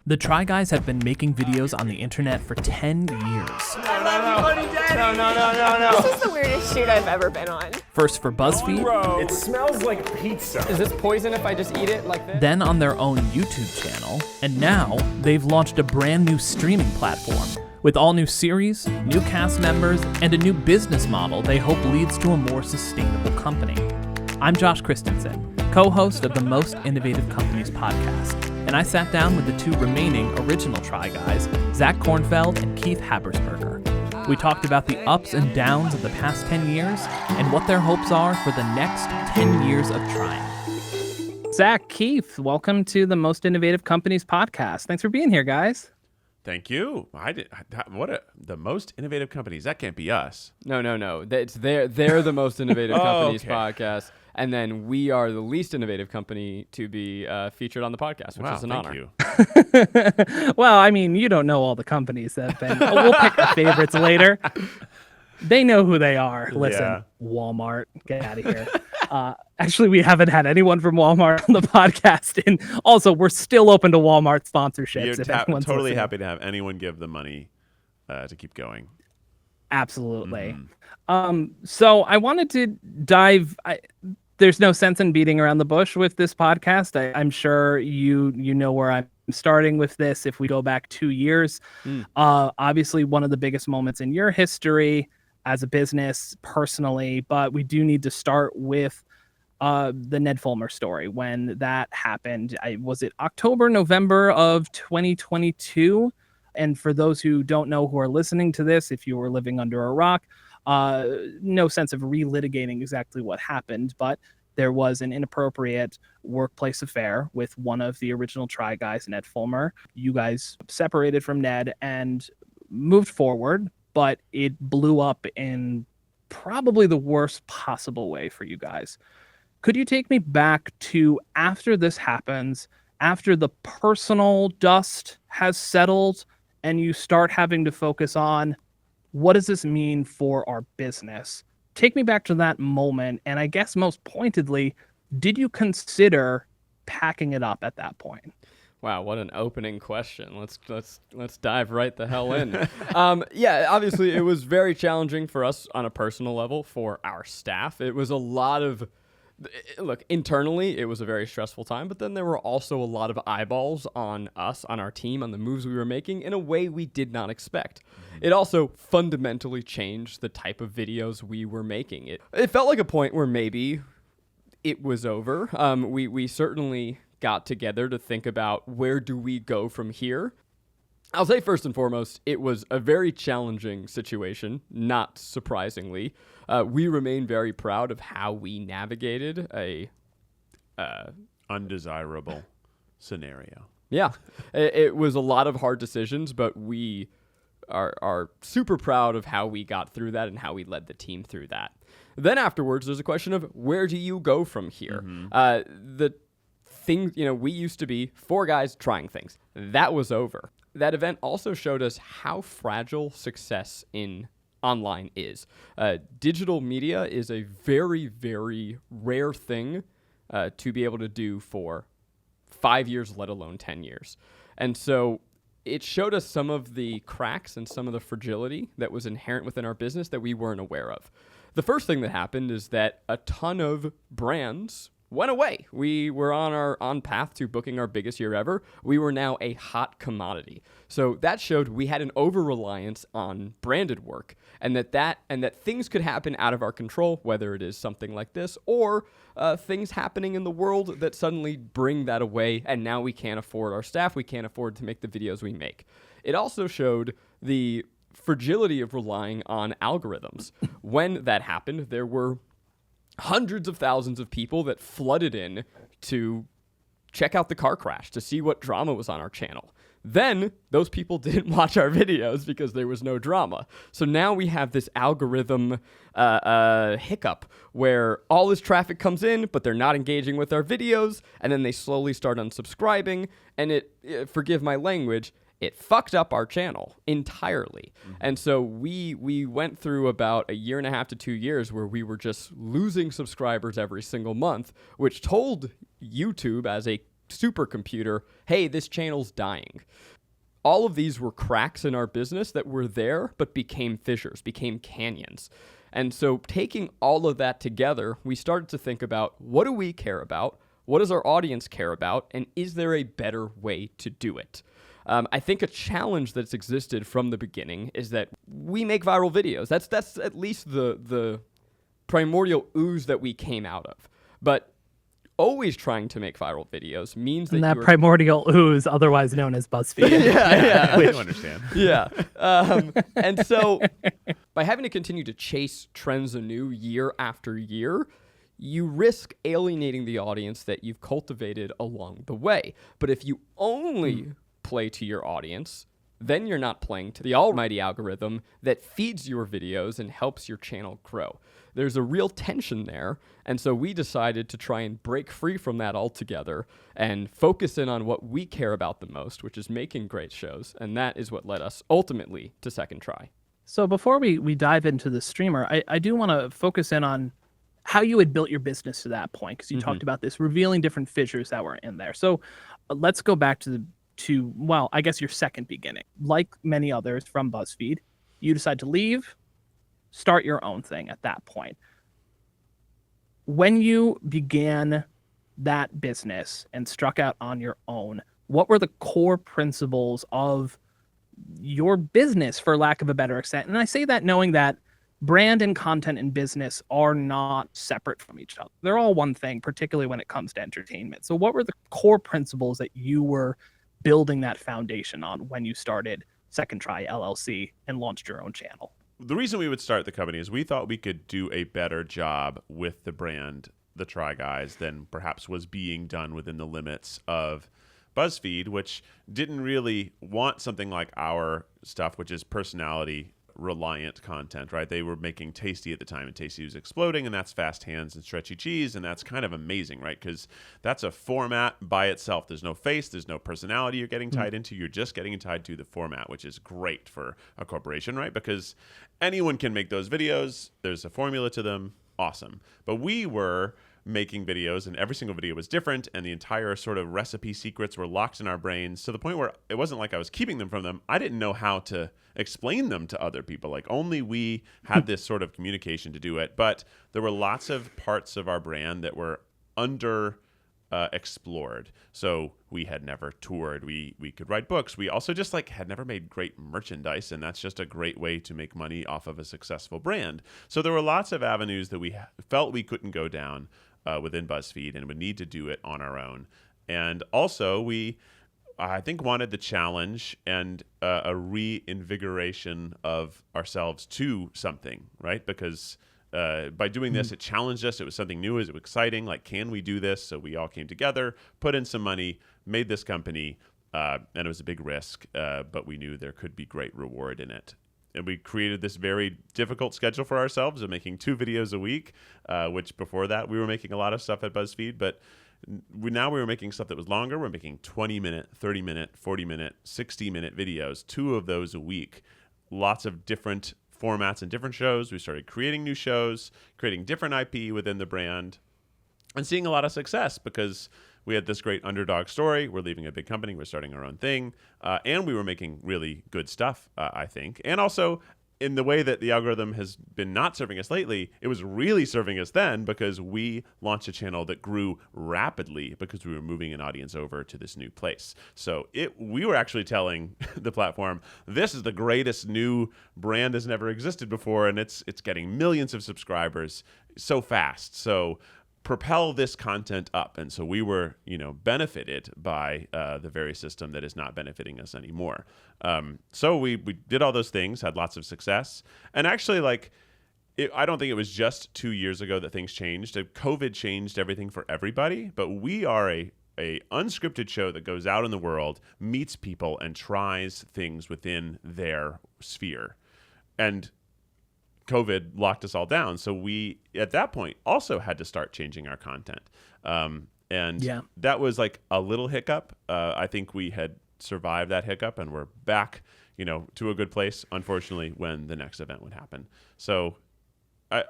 The Try Guys have been making videos on the internet for 10 years. No. This is the weirdest shoot I've ever been on. First for BuzzFeed. It smells like pizza. Is this poison if I just eat it like this? Then on their own YouTube channel. And now they've launched a brand new streaming platform with all new series, new cast members, and a new business model they hope leads to a more sustainable company. I'm Josh Christensen, co-host of the Most Innovative Companies podcast, and I sat down with the two remaining original Try Guys, Zach Kornfeld and Keith Habersberger. We talked about the ups and downs of the past 10 years and what their hopes are for the next 10 years of trying. Zach, Keith, welcome to the Most Innovative Companies podcast. Thanks for being here, guys. Thank you. The Most Innovative Companies. That can't be us. No. They're the Most Innovative Companies podcast. And then we are the least innovative company to be featured on the podcast, which is an honor. Thank you. Well, I mean, you don't know all the companies that have been. We'll pick our favorites later. They know who they are. Listen, Yeah. Walmart, get out of here. Actually, we haven't had anyone from Walmart on the podcast. And also, we're still open to Walmart sponsorships. You're anyone's totally listening. happy to have anyone give the money to keep going. Absolutely. So I wanted to dive. There's no sense in beating around the bush with this podcast. I'm sure you know where I'm starting with this. If we go back 2 years, obviously one of the biggest moments in your history as a business, personally, but we do need to start with the Ned Fulmer story. When that happened, was it October, November of 2022? And for those who don't know, who are listening to this, if you were living under a rock, no sense of relitigating exactly what happened, but there was an inappropriate workplace affair with one of the original Try Guys, Ned Fulmer. You guys separated from Ned and moved forward, but it blew up in probably the worst possible way for you guys. Could you take me back to after this happens, after the personal dust has settled, and you start having to focus on what does this mean for our business? Take me back to that moment, and I guess most pointedly, did you consider packing it up at that point? Wow, what an opening question. Let's dive right the hell in. Yeah, obviously it was very challenging for us on a personal level, for our staff. It was a lot of look, internally, it was a very stressful time, but then there were also a lot of eyeballs on us, on our team, on the moves we were making in a way we did not expect. It also fundamentally changed the type of videos we were making. It felt like a point where maybe it was over. We certainly got together to think about where do we go from here. I'll say first and foremost, it was a very challenging situation, not surprisingly. We remain very proud of how we navigated a Undesirable scenario. Yeah, it was a lot of hard decisions, but we are super proud of how we got through that and how we led the team through that. Then afterwards, there's a question of where do you go from here? The thing, we used to be 4 guys trying things. That was over. That event also showed us how fragile success in online is. Digital media is a very, very rare thing to be able to do for 5 years, let alone 10 years. And so it showed us some of the cracks and some of the fragility that was inherent within our business that we weren't aware of. The first thing that happened is that a ton of brands went away. We were on path to booking our biggest year ever. We were now a hot commodity. So that showed we had an over-reliance on branded work, and that things could happen out of our control, whether it is something like this or things happening in the world that suddenly bring that away, and now we can't afford our staff. We can't afford to make the videos we make. It also showed the fragility of relying on algorithms. When that happened, there were hundreds of thousands of people that flooded in to check out the car crash, to see what drama was on our channel. Then those people didn't watch our videos because there was no drama. So now we have this algorithm hiccup where all this traffic comes in, but they're not engaging with our videos, and then they slowly start unsubscribing, and it forgive my language, it fucked up our channel entirely. And so we went through about 1.5 to 2 years where we were just losing subscribers every single month, which told YouTube as a supercomputer, hey, this channel's dying. All of these were cracks in our business that were there, but became fissures, became canyons. And so taking all of that together, we started to think about, what do we care about? What does our audience care about? And is there a better way to do it? I think a challenge that's existed from the beginning is that we make viral videos. That's at least the primordial ooze that we came out of. But always trying to make viral videos means that And that primordial ooze, otherwise known as BuzzFeed. yeah. I do understand. Yeah. And so by having to continue to chase trends anew year after year, you risk alienating the audience that you've cultivated along the way. But if you only play to your audience, then you're not playing to the almighty algorithm that feeds your videos and helps your channel grow. There's a real tension there, and so we decided to try and break free from that altogether and focus in on what we care about the most, which is making great shows, and that is what led us ultimately to Second Try. So before we dive into the streamer, I do want to focus in on how you had built your business to that point, because you talked about this, revealing different fissures that were in there. So let's go back to well, I guess your second beginning. Like many others from BuzzFeed, you decide to leave, start your own thing at that point. When you began that business and struck out on your own, what were the core principles of your business, for lack of a better extent? And I say that knowing that brand and content and business are not separate from each other. They're all one thing, particularly when it comes to entertainment. So what were the core principles that you were building that foundation on when you started Second Try LLC and launched your own channel? The reason we would start the company is we thought we could do a better job with the brand, the Try Guys, than perhaps was being done within the limits of BuzzFeed, which didn't really want something like our stuff, which is personality reliant content, right? They were making Tasty at the time, and Tasty was exploding, and that's fast hands and stretchy cheese, and that's kind of amazing, right? Because that's a format by itself. There's no face, there's no personality you're getting tied into. You're just getting tied to the format, which is great for a corporation, right? Because anyone can make those videos. There's a formula to them. Awesome. But we were making videos, and every single video was different, and the entire sort of recipe secrets were locked in our brains to the point where it wasn't like I was keeping them from them. I didn't know how to explain them to other people. Like, only we had this sort of communication to do it. But there were lots of parts of our brand that were under explored. So we had never toured. We could write books. We also just had never made great merchandise, and that's just a great way to make money off of a successful brand. So there were lots of avenues that we felt we couldn't go down within BuzzFeed, and would need to do it on our own. And also we, I think, wanted the challenge and a reinvigoration of ourselves to something, right? Because by doing this, it challenged us. It was something new. It was exciting. Like, can we do this? So we all came together, put in some money, made this company, and it was a big risk, but we knew there could be great reward in it. And we created this very difficult schedule for ourselves of making 2 videos a week, which before that we were making a lot of stuff at BuzzFeed, but now we were making stuff that was longer. We're making 20-minute, 30-minute, 40-minute, 60-minute videos, 2 of those a week. Lots of different formats and different shows. We started creating new shows, creating different IP within the brand, and seeing a lot of success because we had this great underdog story. We're leaving a big company. We're starting our own thing. And we were making really good stuff, I think. And also, in the way that the algorithm has been not serving us lately, it was really serving us then because we launched a channel that grew rapidly because we were moving an audience over to this new place. So we were actually telling the platform, this is the greatest new brand that's never existed before, and it's getting millions of subscribers so fast. So propel this content up. And so we were, benefited by the very system that is not benefiting us anymore. So we did all those things, had lots of success. And actually, I don't think it was just 2 years ago that things changed. COVID changed everything for everybody, but we are a unscripted show that goes out in the world, meets people, and tries things within their sphere. And COVID locked us all down. So we, at that point, also had to start changing our content. That was like a little hiccup. I think we had survived that hiccup and we're back, to a good place, unfortunately, when the next event would happen. So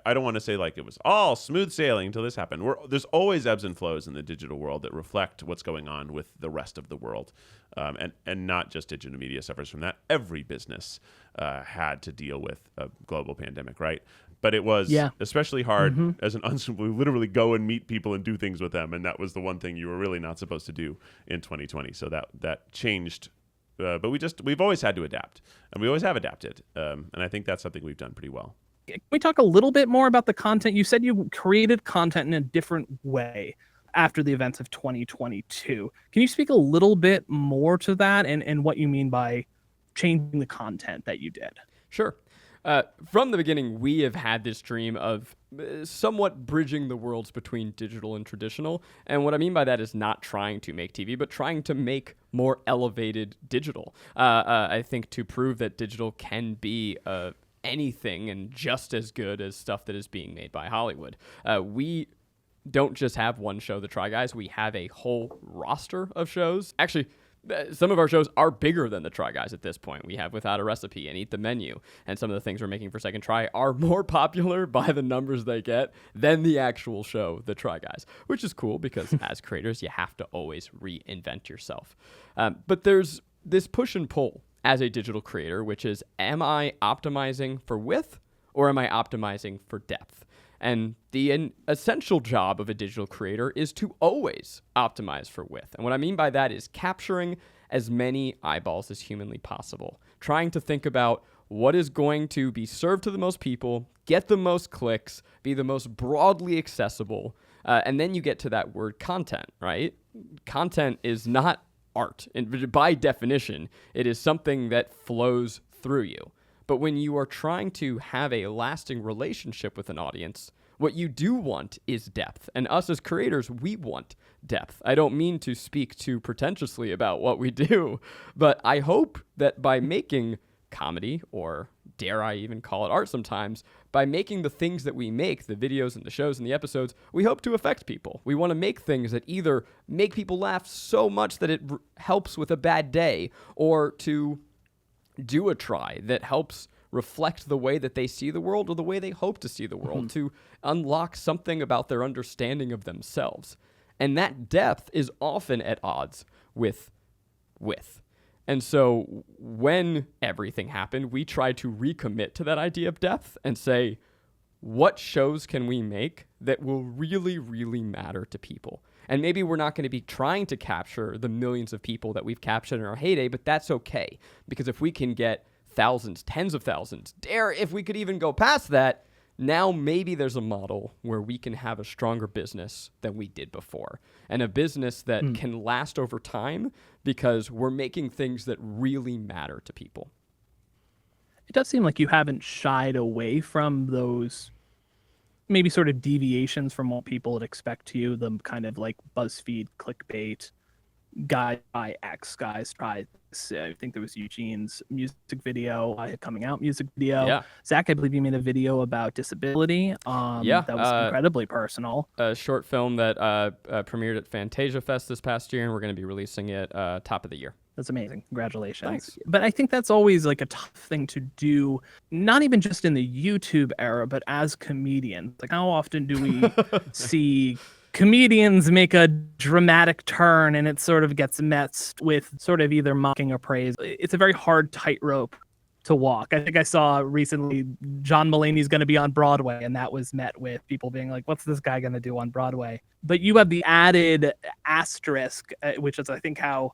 I don't want to say like it was all smooth sailing until this happened. There's always ebbs and flows in the digital world that reflect what's going on with the rest of the world. And not just digital media suffers from that. Every business had to deal with a global pandemic, right? But it was especially hard as an we literally go and meet people and do things with them. And that was the one thing you were really not supposed to do in 2020. So that changed. But we've always had to adapt, and we always have adapted. And I think that's something we've done pretty well. Can we talk a little bit more about the content? You said you created content in a different way after the events of 2022. Can you speak a little bit more to that and what you mean by changing the content that you did? Sure. From the beginning, we have had this dream of somewhat bridging the worlds between digital and traditional. And what I mean by that is not trying to make TV, but trying to make more elevated digital. I think to prove that digital can be anything and just as good as stuff that is being made by Hollywood. We don't just have one show, The Try Guys. We have a whole roster of shows. Actually, some of our shows are bigger than The Try Guys at this point. We have Without a Recipe and Eat the Menu, and some of the things we're making for Second Try are more popular by the numbers they get than the actual show, The Try Guys, which is cool because as creators, you have to always reinvent yourself. But there's this push and pull as a digital creator, which is, am I optimizing for width or am I optimizing for depth? And the essential job of a digital creator is to always optimize for width. And what I mean by that is capturing as many eyeballs as humanly possible, trying to think about what is going to be served to the most people, get the most clicks, be the most broadly accessible, and then you get to that word content, right? Content is not art. And by definition, it is something that flows through you. But when you are trying to have a lasting relationship with an audience, what you do want is depth. And us as creators, we want depth. I don't mean to speak too pretentiously about what we do, but I hope that by making comedy, or dare I even call it art sometimes, by making the things that we make, the videos and the shows and the episodes, we hope to affect people. We want to make things that either make people laugh so much that it helps with a bad day, or to do a try that helps reflect the way that they see the world or the way they hope to see the world, to unlock something about their understanding of themselves. And that depth is often at odds with width. And so when everything happened, we tried to recommit to that idea of depth and say, what shows can we make that will really, really matter to people? And maybe we're not going to be trying to capture the millions of people that we've captured in our heyday, but that's okay. Because if we can get thousands, tens of thousands, if we could even go past that, now maybe there's a model where we can have a stronger business than we did before. And a business that can last over time because we're making things that really matter to people. It does seem like you haven't shied away from those maybe sort of deviations from what people would expect to you, the kind of like BuzzFeed clickbait, guy by X, guys try this. I think there was Eugene's music video, coming out music video. Yeah. Zach, I believe you made a video about disability. That was incredibly personal. A short film that premiered at Fantasia Fest this past year, and we're going to be releasing it top of the year. That's amazing. Congratulations. Thanks. But I think that's always like a tough thing to do, not even just in the YouTube era, but as comedians. Like, how often do we see comedians make a dramatic turn and it sort of gets met with sort of either mocking or praise? It's a very hard tightrope to walk. I think I saw recently John Mulaney's going to be on Broadway, and that was met with people being like, what's this guy going to do on Broadway? But you have the added asterisk, which is I think how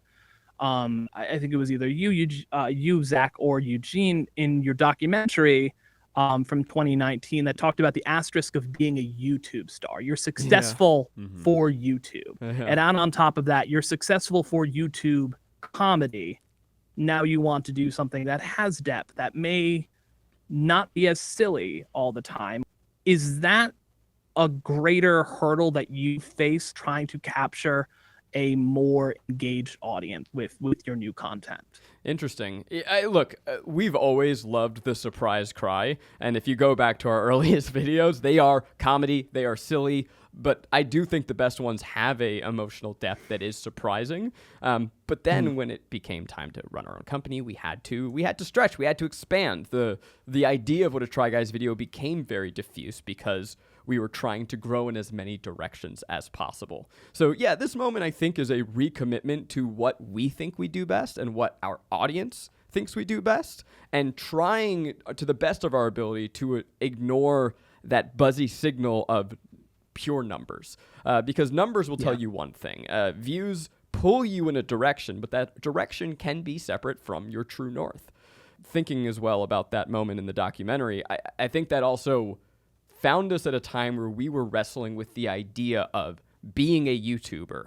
I think it was either you, Zach, or Eugene in your documentary from 2019 that talked about the asterisk of being a YouTube star. You're successful for YouTube. And on top of that, you're successful for YouTube comedy. Now you want to do something that has depth, that may not be as silly all the time. Is that a greater hurdle that you face trying to capture a more engaged audience with your new content. Interesting. Look, we've always loved the surprise cry, and if you go back to our earliest videos, they are comedy, they are silly, but I do think the best ones have a emotional depth that is surprising. But then when it became time to run our own company, we had to stretch, we had to expand. The idea of what a Try Guys video became very diffuse because we were trying to grow in as many directions as possible. So yeah, this moment I think is a recommitment to what we think we do best and what our audience thinks we do best, and trying to the best of our ability to ignore that buzzy signal of pure numbers, because numbers will tell you one thing. Views pull you in a direction, but that direction can be separate from your true north. Thinking as well about that moment in the documentary, I think that also found us at a time where we were wrestling with the idea of being a YouTuber.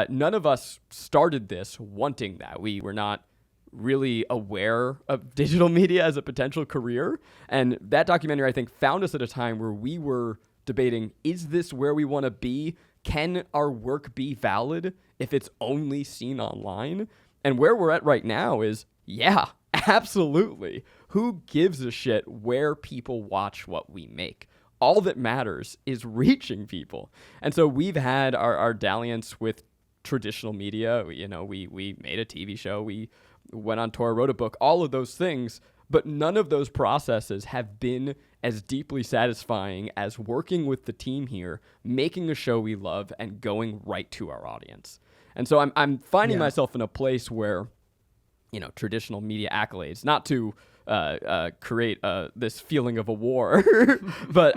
None of us started this wanting that. We were not really aware of digital media as a potential career. And that documentary, I think, found us at a time where we were debating, is this where we want to be? Can our work be valid if it's only seen online? And where we're at right now is, yeah, absolutely. Who gives a shit where people watch what we make? All that matters is reaching people. And so we've had our dalliance with traditional media. We made a TV show. We went on tour, wrote a book, all of those things. But none of those processes have been as deeply satisfying as working with the team here, making a show we love, and going right to our audience. And so I'm finding myself in a place where, traditional media accolades, not to create this feeling of a war, but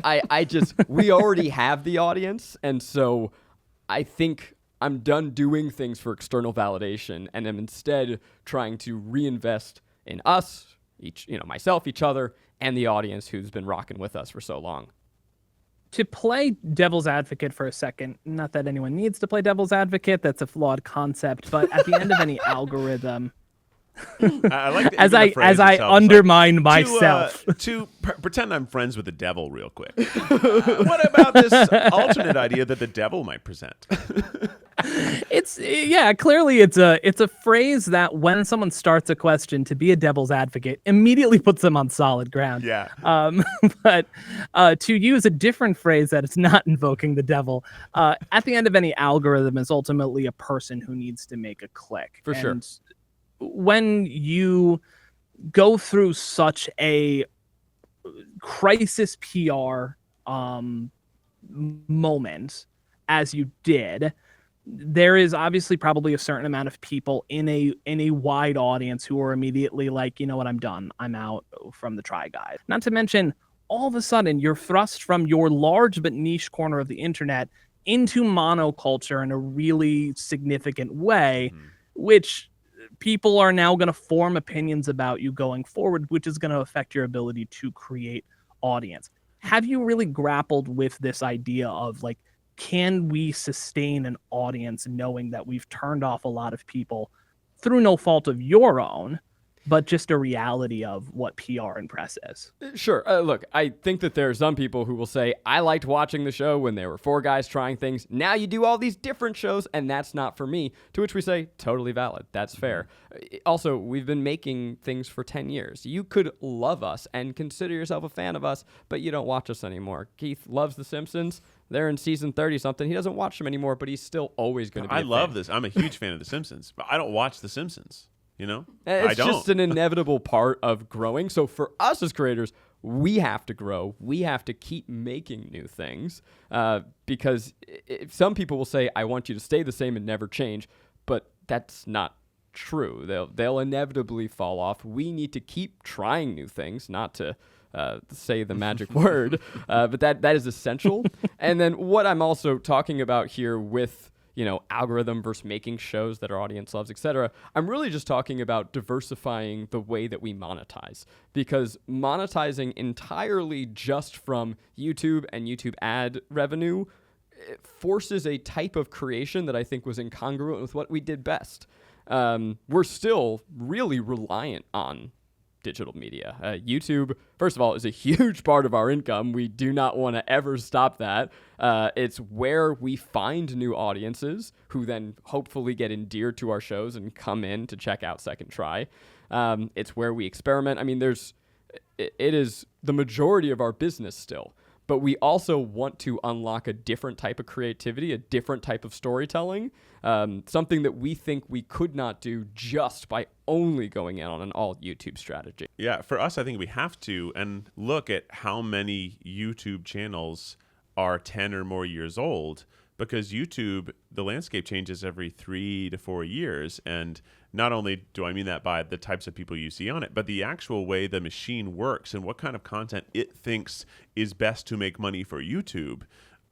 we already have the audience. And so I think I'm done doing things for external validation and am instead trying to reinvest in us, myself, each other, and the audience who's been rocking with us for so long. To play devil's advocate for a second, not that anyone needs to play devil's advocate, that's a flawed concept, but at the end of any algorithm, I like the, as I undermine myself. To pretend I'm friends with the devil real quick. What about this alternate idea that the devil might present? Clearly it's a phrase that when someone starts a question, to be a devil's advocate immediately puts them on solid ground. Yeah. But to use a different phrase that is not invoking the devil, at the end of any algorithm is ultimately a person who needs to make a click. For sure. When you go through such a crisis PR moment as you did, there is obviously probably a certain amount of people in a wide audience who are immediately like, you know what, I'm done. I'm out from the Try Guys. Not to mention, all of a sudden, you're thrust from your large but niche corner of the internet into monoculture in a really significant way, which people are now going to form opinions about you going forward, which is going to affect your ability to create audience. Have you really grappled with this idea of like, can we sustain an audience knowing that we've turned off a lot of people through no fault of your own, but just a reality of what PR and press is? Sure. Look, I think that there are some people who will say, I liked watching the show when there were 4 guys trying things. Now you do all these different shows, and that's not for me. To which we say, totally valid. That's fair. Also, we've been making things for 10 years. You could love us and consider yourself a fan of us, but you don't watch us anymore. Keith loves The Simpsons. They're in season 30-something. He doesn't watch them anymore, but he's still always going to be a fan. I love this. I'm a huge fan of The Simpsons, but I don't watch The Simpsons. It's just an inevitable part of growing. So for us as creators, we have to grow. We have to keep making new things because some people will say, I want you to stay the same and never change. But that's not true. They'll inevitably fall off. We need to keep trying new things, not to say the magic word, but that is essential. And then what I'm also talking about here with algorithm versus making shows that our audience loves, etc. I'm really just talking about diversifying the way that we monetize, because monetizing entirely just from YouTube and YouTube ad revenue forces a type of creation that I think was incongruent with what we did best. We're still really reliant on digital media. YouTube, first of all, is a huge part of our income. We do not want to ever stop that. It's where we find new audiences who then hopefully get endeared to our shows and come in to check out Second Try. It's where we experiment. I mean, it is the majority of our business still. But we also want to unlock a different type of creativity, a different type of storytelling, something that we think we could not do just by only going in on an all YouTube strategy. Yeah, for us, I think we have to and look at how many YouTube channels are 10 or more years old, because YouTube, the landscape changes every 3 to 4 years. And not only do I mean that by the types of people you see on it, but the actual way the machine works and what kind of content it thinks is best to make money for YouTube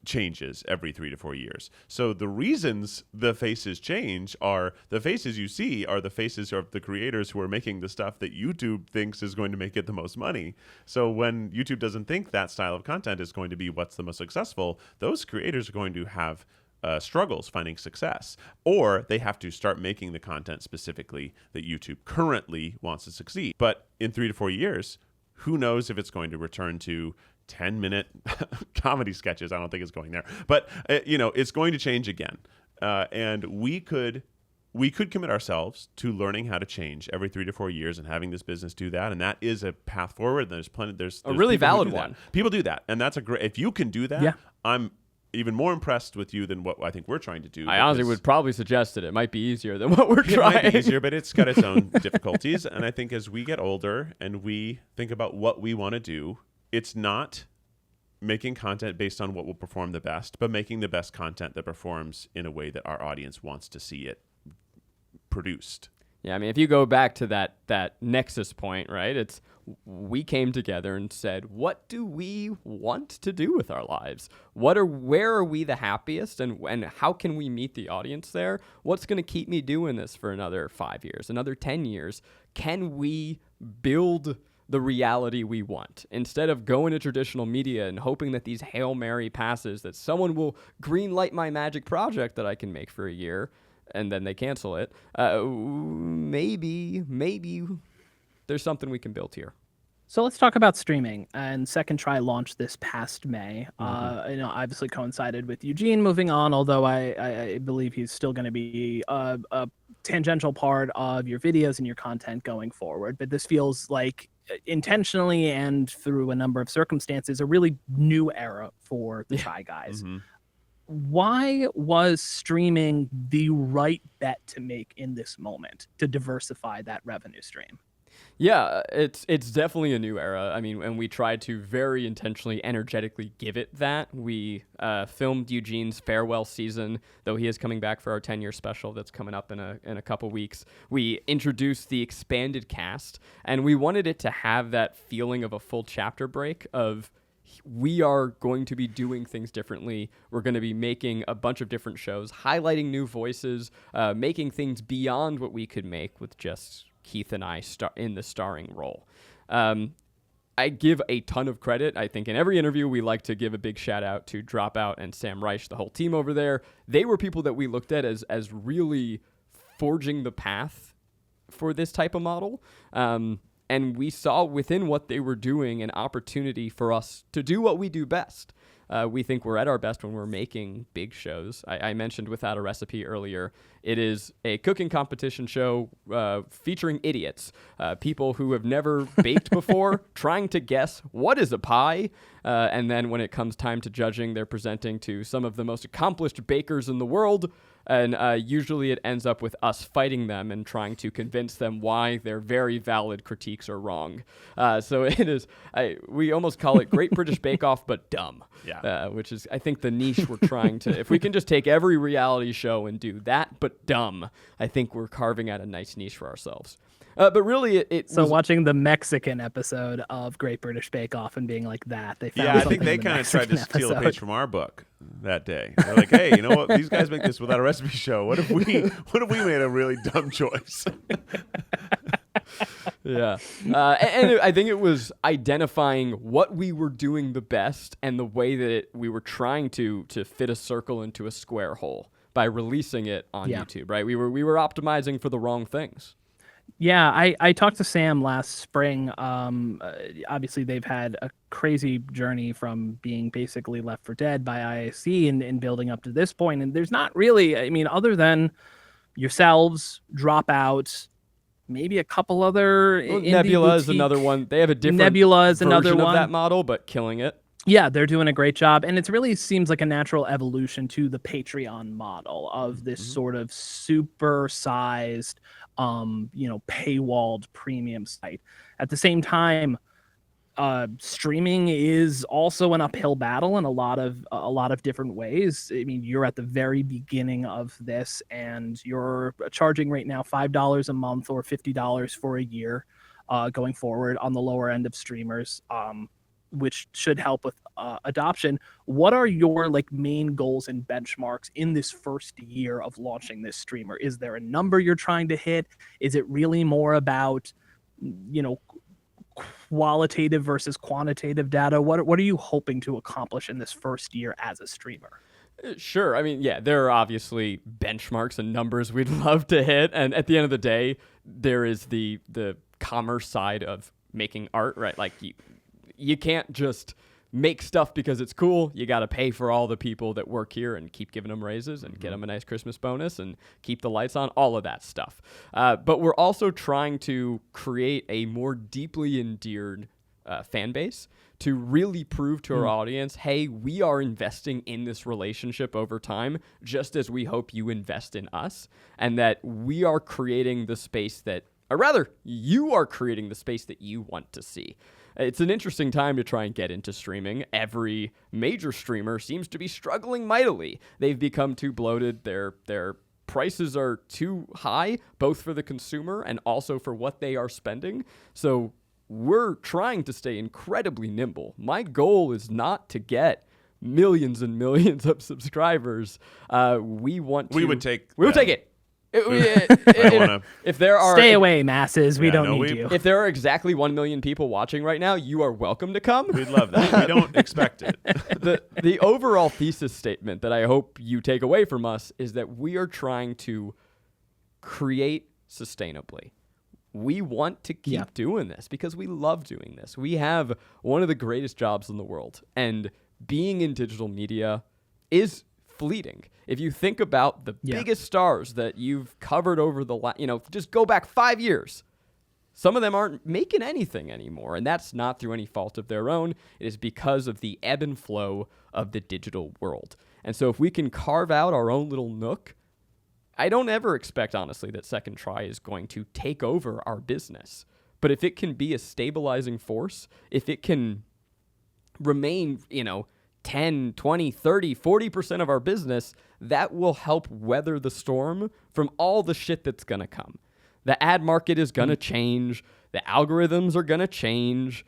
changes every 3 to 4 years. So the reasons the faces change are the faces you see are the faces of the creators who are making the stuff that YouTube thinks is going to make it the most money. So when YouTube doesn't think that style of content is going to be what's the most successful, those creators are going to have struggles finding success, or they have to start making the content specifically that YouTube currently wants to succeed. But in 3 to 4 years, who knows if it's going to return to 10-minute comedy sketches. I don't think it's going there, but it's going to change again. And we could commit ourselves to learning how to change every 3 to 4 years and having this business do that. And that is a path forward. There's a really valid one. People do that. And that's if you can do that, I'm even more impressed with you than what I think we're trying to do. I honestly would probably suggest that it might be easier than what we're trying. It might be easier, but it's got its own difficulties. And I think as we get older and we think about what we want to do, it's not making content based on what will perform the best, but making the best content that performs in a way that our audience wants to see it produced. Yeah, I mean, if you go back to that nexus point, right, it's we came together and said, what do we want to do with our lives? Where are we the happiest, and how can we meet the audience there? What's going to keep me doing this for another 5 years, another 10 years? Can we build the reality we want instead of going to traditional media and hoping that these Hail Mary passes, that someone will green light my magic project that I can make for a year and then they cancel it? Maybe there's something we can build here. So let's talk about streaming. And Second Try launched this past May. Obviously coincided with Eugene moving on, although I believe he's still going to be a tangential part of your videos and your content going forward. But this feels like intentionally and through a number of circumstances, a really new era for the Try Guys. Mm-hmm. Why was streaming the right bet to make in this moment to diversify that revenue stream? Yeah, it's definitely a new era. I mean, and we tried to very intentionally, energetically give it that. We filmed Eugene's farewell season, though he is coming back for our 10-year special that's coming up in a couple weeks. We introduced the expanded cast, and we wanted it to have that feeling of a full chapter break of we are going to be doing things differently. We're going to be making a bunch of different shows, highlighting new voices, making things beyond what we could make with just Keith and I in the starring role. I give a ton of credit. I think in every interview we like to give a big shout out to Dropout and Sam Reich, the whole team over there. They were people that we looked at as really forging the path for this type of model. And we saw within what they were doing an opportunity for us to do what we do best. We think we're at our best when we're making big shows. I mentioned Without a Recipe earlier. It is a cooking competition show featuring idiots, people who have never baked before, trying to guess what is a pie. And then when it comes time to judging, they're presenting to some of the most accomplished bakers in the world. And usually it ends up with us fighting them and trying to convince them why their very valid critiques are wrong. So it is, we almost call it Great British Bake Off, but dumb. Yeah. Which is, I think, the niche we're trying to, if we can just take every reality show and do that, but dumb, I think we're carving out a nice niche for ourselves. But really, so watching the Mexican episode of Great British Bake Off and being like that, they found I think they kind of tried to steal a page from our book that day. They're like, hey, you know what? These guys make this Without a Recipe show. What if we made a really dumb choice? Yeah. And I think it was identifying what we were doing the best and the way that we were trying to fit a circle into a square hole by releasing it on YouTube, right? We were optimizing for the wrong things. Yeah, I talked to Sam last spring. Obviously, they've had a crazy journey from being basically left for dead by IAC and building up to this point. And there's not really, I mean, other than yourselves, Dropout, maybe a couple other Well, indie Nebula is boutique- another one. They have a different Nebula is another version of one. that model, but killing it. Yeah, they're doing a great job. And it really seems like a natural evolution to the Patreon model of this sort of super sized, paywalled premium site. At the same time, streaming is also an uphill battle in a lot of different ways. I mean, you're at the very beginning of this, and you're charging right now $5 a month or $50 for a year, going forward on the lower end of streamers, which should help with adoption. What are your main goals and benchmarks in this first year of launching this streamer? Is there a number you're trying to hit? Is it really more about, qualitative versus quantitative data? What are you hoping to accomplish in this first year as a streamer? Sure. I mean, yeah, there are obviously benchmarks and numbers we'd love to hit. And at the end of the day, there is the commerce side of making art, right? Like you can't just make stuff because it's cool. You got to pay for all the people that work here and keep giving them raises and get them a nice Christmas bonus and keep the lights on, all of that stuff. But we're also trying to create a more deeply endeared fan base to really prove to our audience, hey, we are investing in this relationship over time, just as we hope you invest in us, and that we are creating the space that, or rather, you are creating the space that you want to see. It's an interesting time to try and get into streaming. Every major streamer seems to be struggling mightily. They've become too bloated. Their prices are too high, both for the consumer and also for what they are spending. So we're trying to stay incredibly nimble. My goal is not to get millions and millions of subscribers. We would take it. If there are Stay away, masses. We don't need you. If there are exactly 1 million people watching right now, you are welcome to come. We'd love that. We don't expect it. The overall thesis statement that I hope you take away from us is that we are trying to create sustainably. We want to keep doing this because we love doing this. We have one of the greatest jobs in the world, and being in digital media is fleeting. If you think about the biggest stars that you've covered over the just go back 5 years, some of them aren't making anything anymore, and that's not through any fault of their own. It is because of the ebb and flow of the digital world. And so if we can carve out our own little nook, I don't ever expect, honestly, that Second Try is going to take over our business. But if it can be a stabilizing force, if it can remain, 10, 20, 30, 40% of our business, that will help weather the storm from all the shit that's going to come. The ad market is going to change. The algorithms are going to change.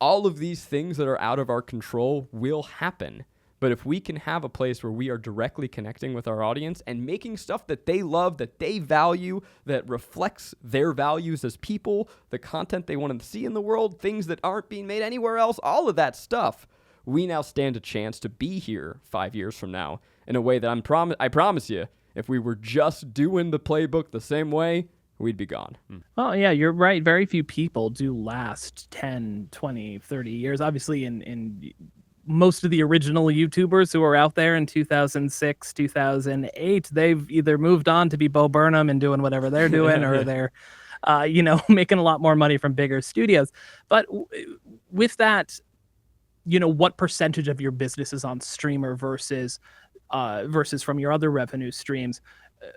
All of these things that are out of our control will happen. But if we can have a place where we are directly connecting with our audience and making stuff that they love, that they value, that reflects their values as people, the content they want to see in the world, things that aren't being made anywhere else, all of that stuff, we now stand a chance to be here 5 years from now in a way that I promise you, if we were just doing the playbook the same way, we'd be gone. Well, yeah, you're right. Very few people do last 10, 20, 30 years. Obviously, in most of the original YouTubers who were out there in 2006, 2008, they've either moved on to be Bo Burnham and doing whatever they're doing, or they're, making a lot more money from bigger studios. But with that, what percentage of your business is on streamer versus from your other revenue streams?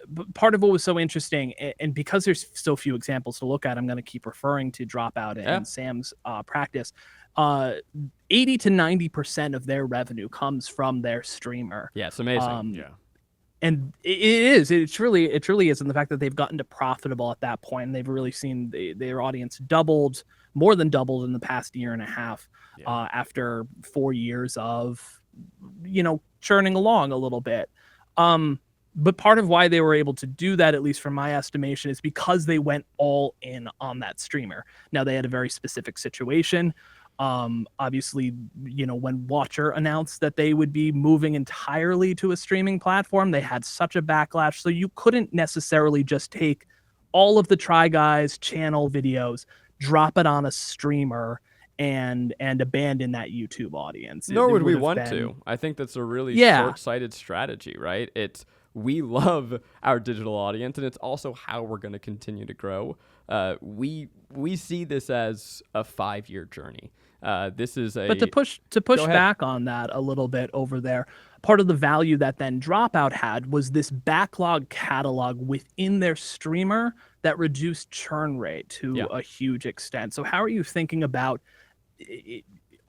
But part of what was so interesting, and because there's so few examples to look at, I'm going to keep referring to Dropout and Sam's practice. 80 to 90% of their revenue comes from their streamer. Yeah, it's amazing. And it is. It truly is. And the fact that they've gotten to profitable at that point, and they've really seen their audience more than doubled in the past year and a half, after 4 years of, churning along a little bit. But part of why they were able to do that, at least from my estimation, is because they went all in on that streamer. Now, they had a very specific situation. Obviously, when Watcher announced that they would be moving entirely to a streaming platform, they had such a backlash. So you couldn't necessarily just take all of the Try Guys channel videos, drop it on a streamer, and abandon that YouTube audience. Nor It would we have want been- to. I think that's a really Yeah. short-sighted strategy, right? We love our digital audience, and it's also how we're going to continue to grow. We see this as a 5-year journey. This is a But to push Go ahead. back on that a little bit over there, part of the value that then Dropout had was this backlog catalog within their streamer that reduced churn rate to a huge extent. So how are you thinking about?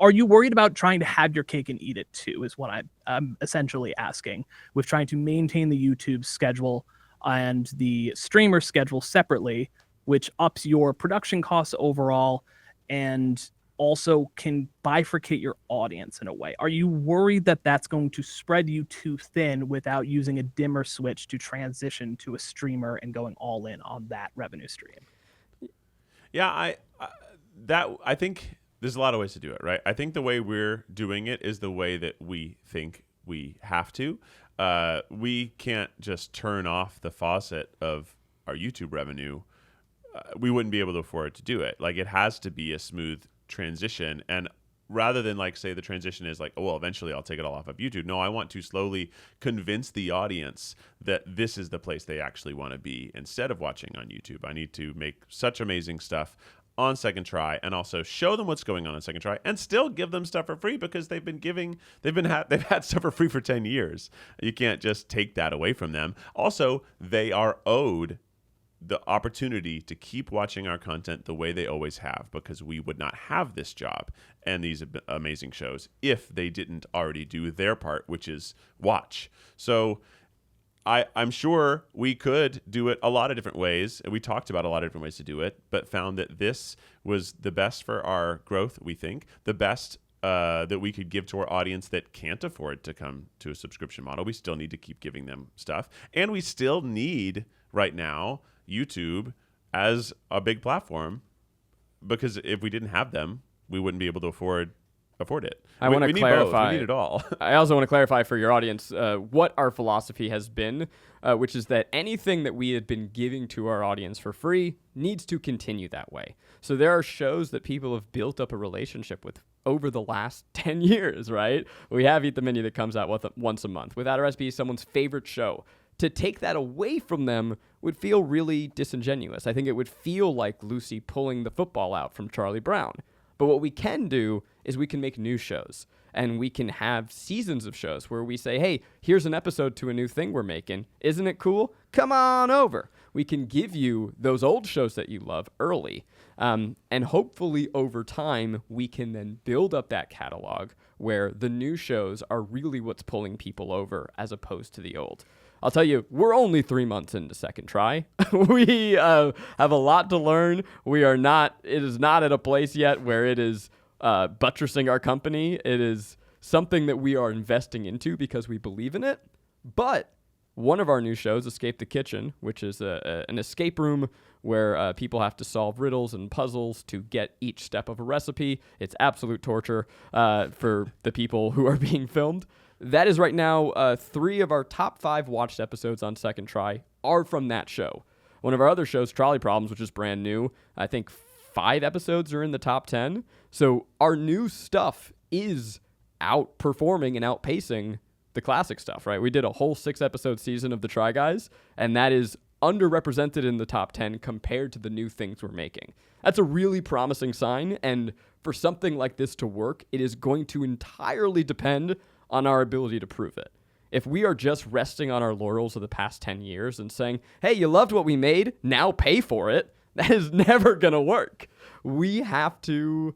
Are you worried about trying to have your cake and eat it too? Is what I'm essentially asking, with trying to maintain the YouTube schedule and the streamer schedule separately, which ups your production costs overall and also can bifurcate your audience in a way. Are you worried that that's going to spread you too thin without using a dimmer switch to transition to a streamer and going all in on that revenue stream? Yeah, I think there's a lot of ways to do it, right? I think the way we're doing it is the way that we think we have to. We can't just turn off the faucet of our YouTube revenue. We wouldn't be able to afford to do it. Like, it has to be a smooth transition. And rather than like say the transition is like, oh, well, eventually I'll take it all off of YouTube. No, I want to slowly convince the audience that this is the place they actually want to be instead of watching on YouTube. I need to make such amazing stuff on Second Try and also show them what's going on Second Try and still give them stuff for free because they've had stuff for free for 10 years. You can't just take that away from them. Also, they are owed the opportunity to keep watching our content the way they always have, because we would not have this job and these amazing shows if they didn't already do their part, which is watch. So I'm sure we could do it a lot of different ways. And we talked about a lot of different ways to do it, but found that this was the best for our growth, we think, the best that we could give to our audience that can't afford to come to a subscription model. We still need to keep giving them stuff. And we still need, right now, YouTube as a big platform, because if we didn't have them, we wouldn't be able to afford it. I want to clarify. We need it all. I also want to clarify for your audience what our philosophy has been, which is that anything that we have been giving to our audience for free needs to continue that way. So there are shows that people have built up a relationship with over the last 10 years, right? We have Eat the Menu that comes out once a month. Without a Recipe, someone's favorite show. To take that away from them would feel really disingenuous. I think it would feel like Lucy pulling the football out from Charlie Brown. But what we can do is we can make new shows, and we can have seasons of shows where we say, hey, here's an episode to a new thing we're making. Isn't it cool? Come on over. We can give you those old shows that you love early. And hopefully over time, we can then build up that catalog where the new shows are really what's pulling people over as opposed to the old. I'll tell you, we're only 3 months into Second Try. We have a lot to learn. It is not at a place yet where it is buttressing our company. It is something that we are investing into because we believe in it. But one of our new shows, Escape the Kitchen, which is an escape room where people have to solve riddles and puzzles to get each step of a recipe. It's absolute torture for the people who are being filmed. That is right now 3 of our top 5 watched episodes on Second Try are from that show. One of our other shows, Trolley Problems, which is brand new, I think 5 episodes are in the top 10. So our new stuff is outperforming and outpacing the classic stuff, right? We did a whole 6-episode season of the Try Guys, and that is underrepresented in the top 10 compared to the new things we're making. That's a really promising sign, and for something like this to work, it is going to entirely depend on our ability to prove it. If we are just resting on our laurels of the past 10 years and saying, hey, you loved what we made, now pay for it, that is never going to work. We have to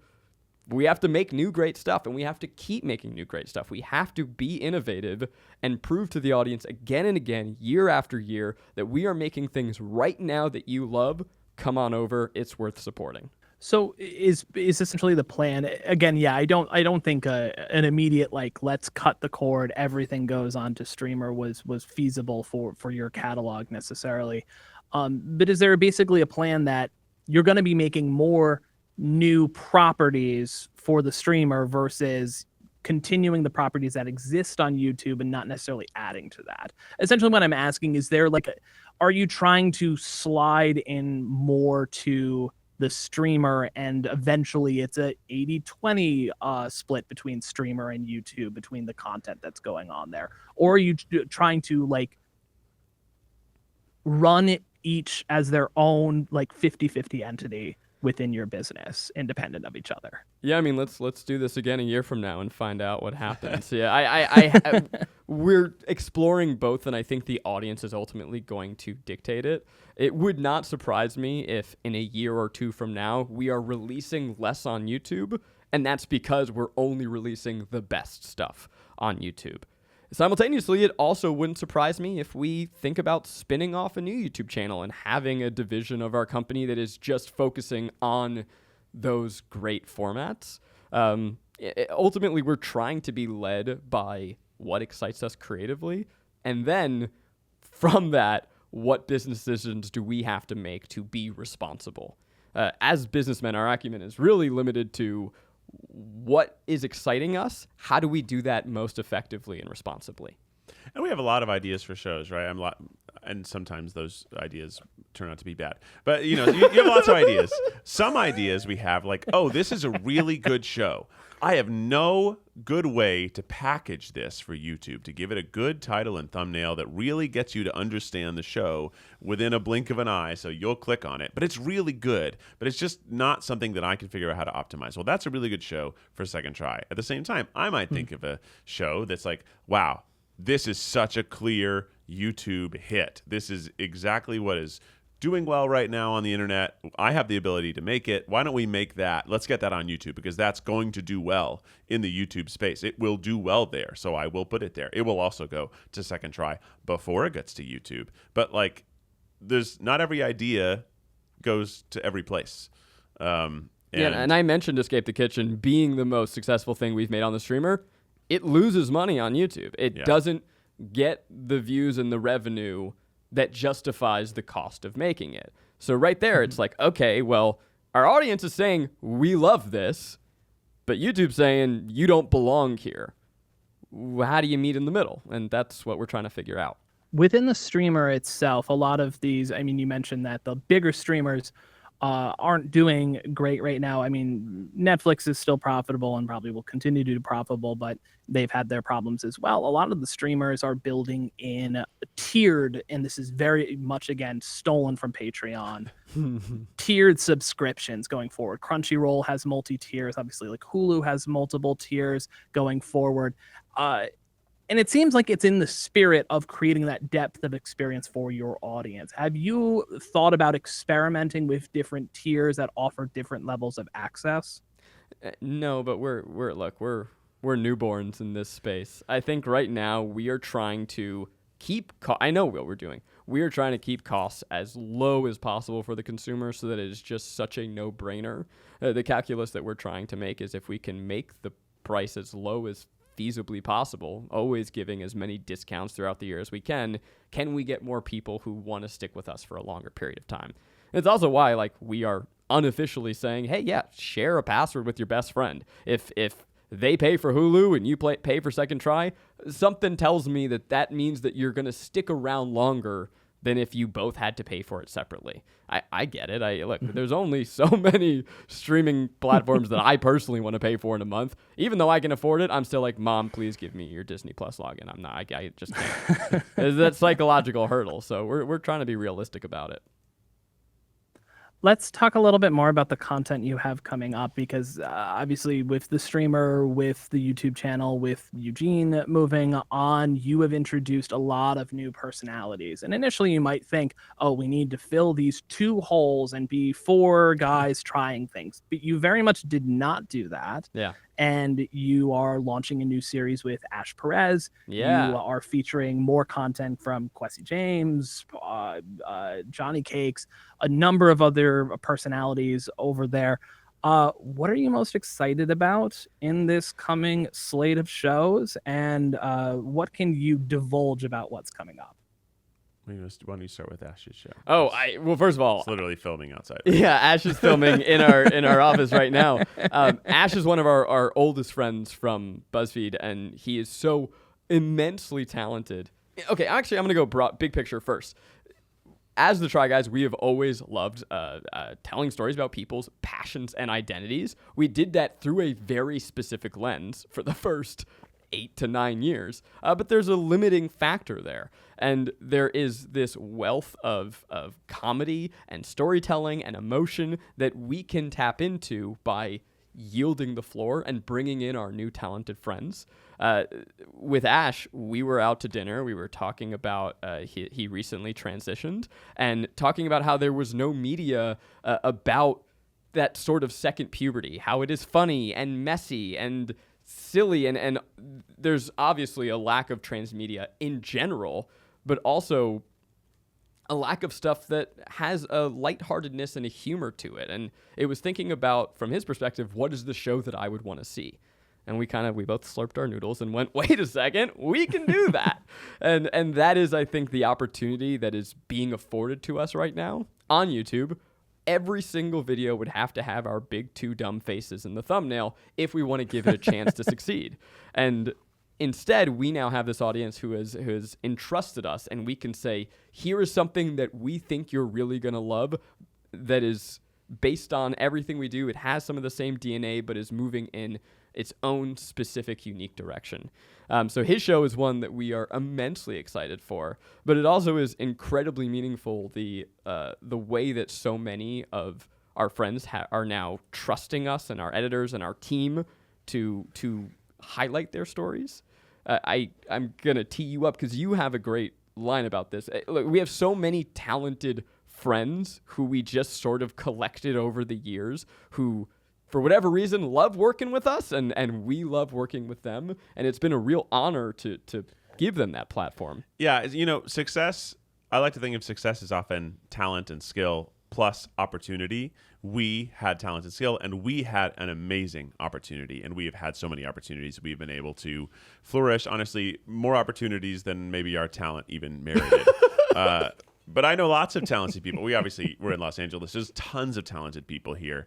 make new great stuff, and we have to keep making new great stuff. We have to be innovative and prove to the audience again and again, year after year, that we are making things right now that you love. Come on over. It's worth supporting. So is essentially the plan again? Yeah, I don't think an immediate like let's cut the cord, everything goes on to streamer was feasible for your catalog necessarily. But is there basically a plan that you're going to be making more new properties for the streamer versus continuing the properties that exist on YouTube and not necessarily adding to that. Essentially what I'm asking is are you trying to slide in more to the streamer and eventually it's a 80-20 split between streamer and YouTube between the content that's going on there? Or are you trying to run it each as their own 50-50 entity within your business, independent of each other? Yeah, I mean, let's do this again a year from now and find out what happens. Yeah, I we're exploring both, and I think the audience is ultimately going to dictate it. It would not surprise me if in a year or two from now we are releasing less on YouTube, and that's because we're only releasing the best stuff on YouTube. Simultaneously, it also wouldn't surprise me if we think about spinning off a new YouTube channel and having a division of our company that is just focusing on those great formats. Ultimately, we're trying to be led by what excites us creatively. And then from that, what business decisions do we have to make to be responsible? As businessmen, our acumen is really limited to what is exciting us. How do we do that most effectively and responsibly? And we have a lot of ideas for shows, right? And sometimes those ideas turn out to be bad. But, you have lots of ideas. Some ideas we have this is a really good show. I have no good way to package this for YouTube, to give it a good title and thumbnail that really gets you to understand the show within a blink of an eye, so you'll click on it. But it's really good, but it's just not something that I can figure out how to optimize. Well, that's a really good show for second try. At the same time, I might think of a show that's wow, this is such a clear YouTube hit. This is exactly what is doing well right now on the internet. I have the ability to make it. Why don't we make that? Let's get that on YouTube, because that's going to do well in the YouTube space. It will do well there, so I will put it there. It will also go to second try before it gets to YouTube. But there's not every idea goes to every place. And I mentioned Escape the Kitchen being the most successful thing we've made on the streamer. It loses money on YouTube. It doesn't get the views and the revenue that justifies the cost of making it. So right there, it's okay, well, our audience is saying we love this, but YouTube's saying you don't belong here. How do you meet in the middle? And that's what we're trying to figure out. Within the streamer itself, a lot of these, you mentioned that the bigger streamers aren't doing great right now. Netflix is still profitable and probably will continue to do profitable, but they've had their problems as well. A lot of the streamers are building in tiered, and this is very much, again, stolen from Patreon, tiered subscriptions going forward. Crunchyroll has multi-tiers. Obviously, Hulu has multiple tiers going forward. And it seems like it's in the spirit of creating that depth of experience for your audience. Have you thought about experimenting with different tiers that offer different levels of access? No, but we're newborns in this space. I think right now we are trying to keep. I know what we're doing. We are trying to keep costs as low as possible for the consumer, so that it is just such a no-brainer. The calculus that we're trying to make is if we can make the price as low as feasibly possible, always giving as many discounts throughout the year as we can we get more people who want to stick with us for a longer period of time? It's also why we are unofficially saying, hey, yeah, share a password with your best friend. If they pay for Hulu and you pay for second try, something tells me that means that you're going to stick around longer than if you both had to pay for it separately. I get it. There's only so many streaming platforms that I personally want to pay for in a month. Even though I can afford it, I'm still Mom, please give me your Disney Plus login. I'm not. I just can't. It's that psychological hurdle. So we're trying to be realistic about it. Let's talk a little bit more about the content you have coming up, because obviously with the streamer, with the YouTube channel, with Eugene moving on, you have introduced a lot of new personalities. And initially you might think, oh, we need to fill these 2 holes and be 4 guys trying things. But you very much did not do that. Yeah. And you are launching a new series with Ash Perez. Yeah. You are featuring more content from Kwesi James, Johnny Cakes, a number of other personalities over there. What are you most excited about in this coming slate of shows? And what can you divulge about what's coming up? Why don't you start with Ash's show? Oh, well, first of all, It's literally filming outside. yeah, Ash is filming in our office right now. Ash is one of our oldest friends from BuzzFeed, and he is so immensely talented. Okay, actually, I'm gonna go big picture first. As the Try Guys, we have always loved telling stories about people's passions and identities. We did that through a very specific lens for the first 8 to 9 years, but there's a limiting factor there, and there is this wealth of comedy and storytelling and emotion that we can tap into by yielding the floor and bringing in our new talented friends. With Ash, we were out to dinner. We were talking about he recently transitioned and talking about how there was no media about that sort of second puberty, how it is funny and messy and silly, and there's obviously a lack of transmedia in general, but also a lack of stuff that has a lightheartedness and a humor to it. And it was thinking about, from his perspective, what is the show that I would want to see? And we both slurped our noodles and went, wait a second, we can do that. and that is, I think, the opportunity that is being afforded to us right now on YouTube. Every single video would have to have our big two dumb faces in the thumbnail if we want to give it a chance to succeed. And instead, we now have this audience who has entrusted us, and we can say, here is something that we think you're really going to love that is based on everything we do. It has some of the same DNA, but is moving in its own specific, unique direction. So his show is one that we are immensely excited for, but it also is incredibly meaningful, the way that so many of our friends are now trusting us and our editors and our team to highlight their stories. I'm going to tee you up because you have a great line about this. Look, we have so many talented friends who we just sort of collected over the years who, for whatever reason, love working with us, and we love working with them. And it's been a real honor to give them that platform. Yeah, success, I like to think of success as often talent and skill plus opportunity. We had talent and skill, and we had an amazing opportunity, and we have had so many opportunities. We've been able to flourish, honestly, more opportunities than maybe our talent even merited. But I know lots of talented people. We're in Los Angeles. There's tons of talented people here.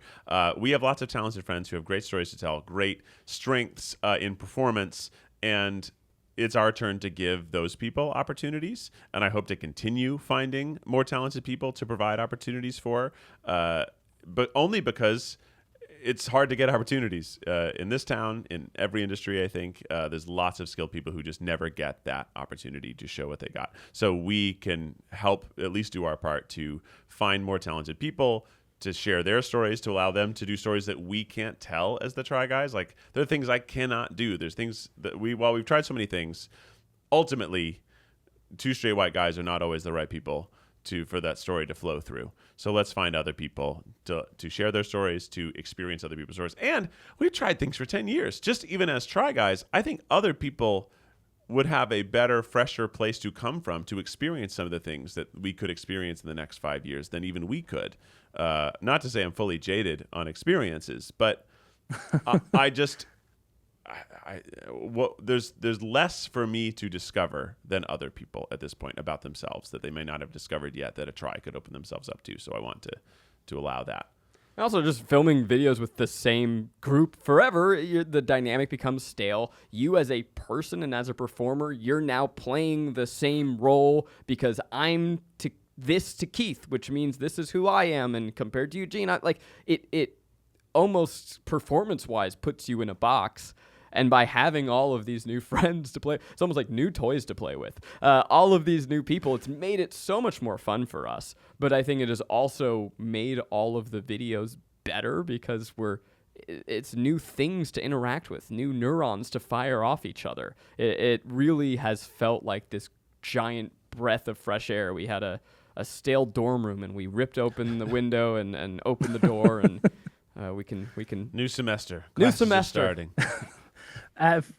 We have lots of talented friends who have great stories to tell, great strengths in performance, and it's our turn to give those people opportunities. And I hope to continue finding more talented people to provide opportunities for, but only because it's hard to get opportunities in this town, in every industry. I think there's lots of skilled people who just never get that opportunity to show what they got. So we can help at least do our part to find more talented people, to share their stories, to allow them to do stories that we can't tell as the Try Guys. Like, there are things I cannot do. There's things that while we've tried so many things, ultimately, two straight white guys are not always the right people for that story to flow through. So let's find other people to share their stories, to experience other people's stories. And we've tried things for 10 years. Just even as Try Guys, I think other people would have a better, fresher place to come from to experience some of the things that we could experience in the next 5 years than even we could. Not to say I'm fully jaded on experiences, but there's less for me to discover than other people at this point about themselves that they may not have discovered yet that a Try could open themselves up to. So I want to allow that. Also, just filming videos with the same group forever, the dynamic becomes stale. You as a person and as a performer, you're now playing the same role because I'm to Keith, which means this is who I am, and compared to Eugene, it almost performance-wise puts you in a box. And by having all of these new friends to play, it's almost like new toys to play with. All of these new people, it's made it so much more fun for us. But I think it has also made all of the videos better because it's new things to interact with, new neurons to fire off each other. It really has felt like this giant breath of fresh air. We had a stale dorm room, and we ripped open the window and opened the door, and we can New semester. New Classes are semester. starting.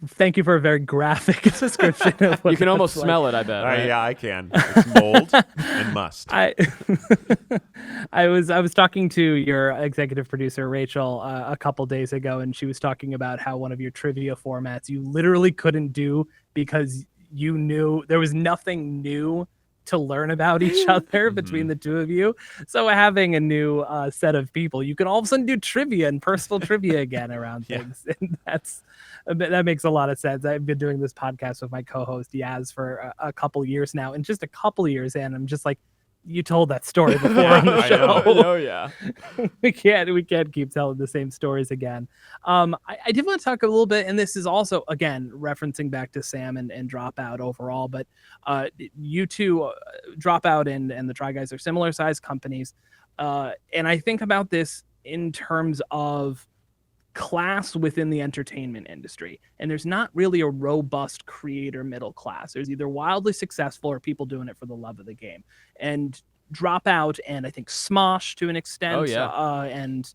Thank you for a very graphic description of what You can it almost looks smell it, I bet. Right? Yeah, I can. It's mold and must. I was talking to your executive producer Rachel a couple days ago, and she was talking about how one of your trivia formats you literally couldn't do because you knew there was nothing new to learn about each other between the two of you. So having a new set of people, you can all of a sudden do trivia and personal trivia again around things. And that makes a lot of sense. I've been doing this podcast with my co-host Yaz for a couple years now, and just a couple years in, I'm just like, you told that story before on the show. Oh yeah. we can't keep telling the same stories again. I did want to talk a little bit, and this is also again referencing back to Sam and Dropout overall, but you two, Dropout and the Try Guys, are similar sized companies, and I think about this in terms of class within the entertainment industry, and there's not really a robust creator middle class. There's either wildly successful or people doing it for the love of the game. And Dropout, and I think Smosh to an extent, and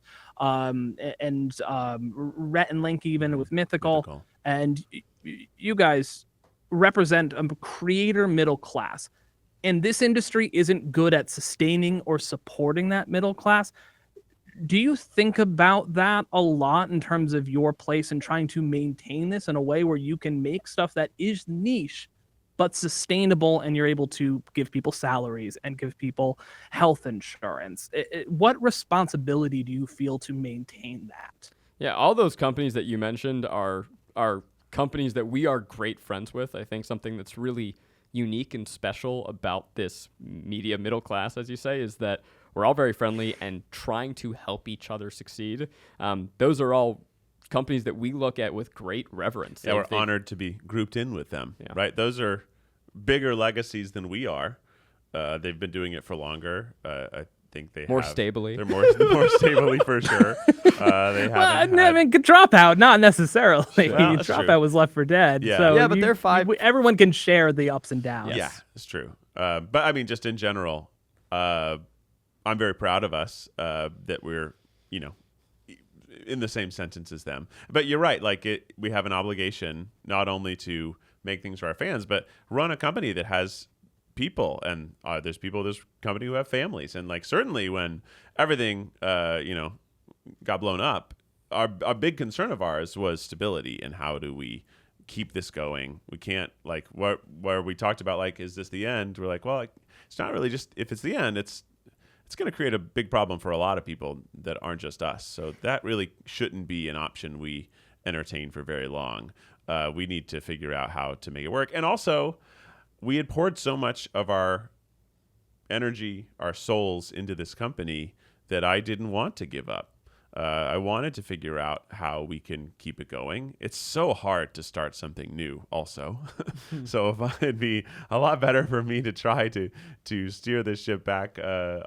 Rhett and Link even with Mythical. And you guys represent a creator middle class, and this industry isn't good at sustaining or supporting that middle class. Do you think about that a lot in terms of your place in trying to maintain this in a way where you can make stuff that is niche but sustainable, and you're able to give people salaries and give people health insurance? What responsibility do you feel to maintain that? Yeah, all those companies that you mentioned are companies that we are great friends with. I think something that's really unique and special about this media middle class, as you say, is that we're all very friendly and trying to help each other succeed. Those are all companies that we look at with great reverence. Yeah, we're honored to be grouped in with them, right? Those are bigger legacies than we are. They've been doing it for longer. I think they more have. Stably. They're more stably for sure. They haven't. I mean, Dropout, not necessarily. Well, Dropout true. was left for dead. Yeah. So Yeah, but they're five. Everyone can share the ups and downs. Yeah, it's true. But I mean, just in general, I'm very proud of us that we're, in the same sentence as them. But you're right. Like we have an obligation not only to make things for our fans, but run a company that has people. And there's people in this company who have families. And like certainly when everything, got blown up, our big concern of ours was stability and how do we keep this going. We can't where we talked about like, is this the end? We're like, well, it's not really just if it's the end. It's going to create a big problem for a lot of people that aren't just us. So that really shouldn't be an option we entertain for very long. We need to figure out how to make it work. And also, we had poured so much of our energy, our souls into this company that I didn't want to give up. I wanted to figure out how we can keep it going. It's so hard to start something new also. So it'd be a lot better for me to try to steer this ship back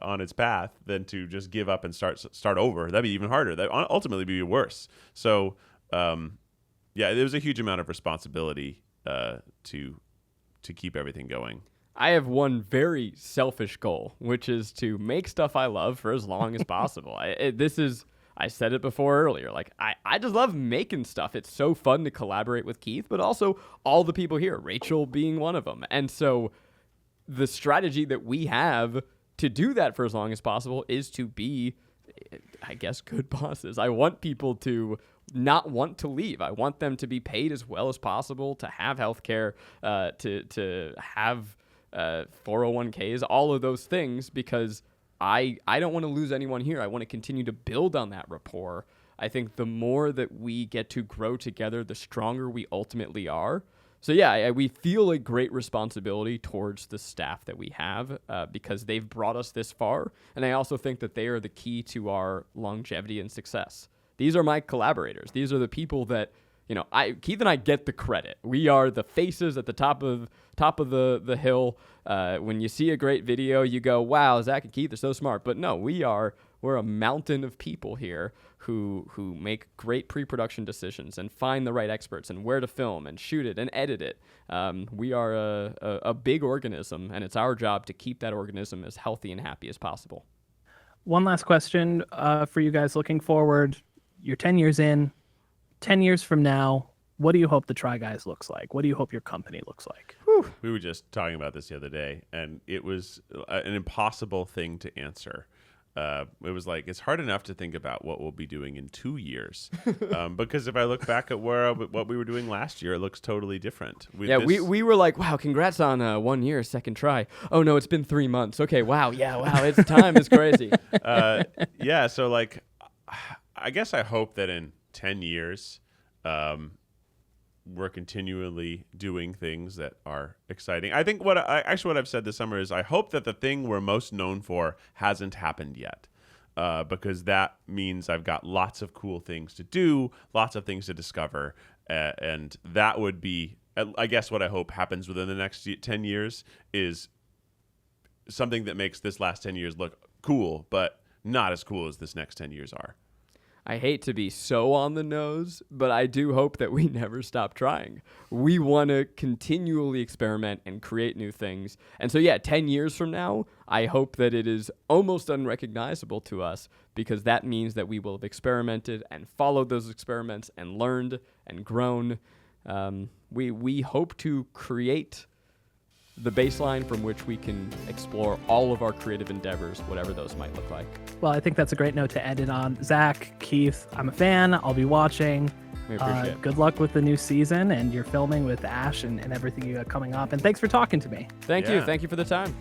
on its path than to just give up and start over. That'd be even harder. That ultimately be worse. So there was a huge amount of responsibility to keep everything going. I have one very selfish goal, which is to make stuff I love for as long as possible. I said it before earlier. Like, I just love making stuff. It's so fun to collaborate with Keith, but also all the people here, Rachel being one of them. And so the strategy that we have to do that for as long as possible is to be, I guess, good bosses. I want people to not want to leave. I want them to be paid as well as possible, to have healthcare, to have 401ks, all of those things, because I don't want to lose anyone here. I want to continue to build on that rapport. I think the more that we get to grow together, the stronger we ultimately are. So yeah, we feel a great responsibility towards the staff that we have because they've brought us this far. And I also think that they are the key to our longevity and success. These are my collaborators. These are the people that, Keith and I get the credit. We are the faces at the top of the hill. When you see a great video, you go, wow, Zach and Keith are so smart. But no, we're a mountain of people here who make great pre-production decisions and find the right experts and where to film and shoot it and edit it. We are a big organism, and it's our job to keep that organism as healthy and happy as possible. One last question for you guys looking forward. You're 10 years in. 10 years from now, what do you hope the Try Guys looks like? What do you hope your company looks like? Whew. We were just talking about this the other day, and it was an impossible thing to answer. it was like it's hard enough to think about what we'll be doing in 2 years, because if I look back at what we were doing last year, it looks totally different. We were like, wow, congrats on 1 year, second try. Oh no, it's been 3 months. Okay, wow, it's time is crazy. Yeah, so like, I guess I hope that in 10 years, we're continually doing things that are exciting. I think what I've said this summer is I hope that the thing we're most known for hasn't happened yet, because that means I've got lots of cool things to do, lots of things to discover, and that would be, I guess, what I hope happens within the next 10 years is something that makes this last 10 years look cool, but not as cool as this next 10 years are. I hate to be so on the nose, but I do hope that we never stop trying. We want to continually experiment and create new things. And so, 10 years from now, I hope that it is almost unrecognizable to us, because that means that we will have experimented and followed those experiments and learned and grown. We hope to create the baseline from which we can explore all of our creative endeavors, whatever those might look like. Well, I think that's a great note to end it on. Zach, Keith, I'm a fan. I'll be watching. We appreciate it. Good luck with the new season and your filming with Ash and everything you got coming up. And thanks for talking to me. Thank you. Thank you for the time.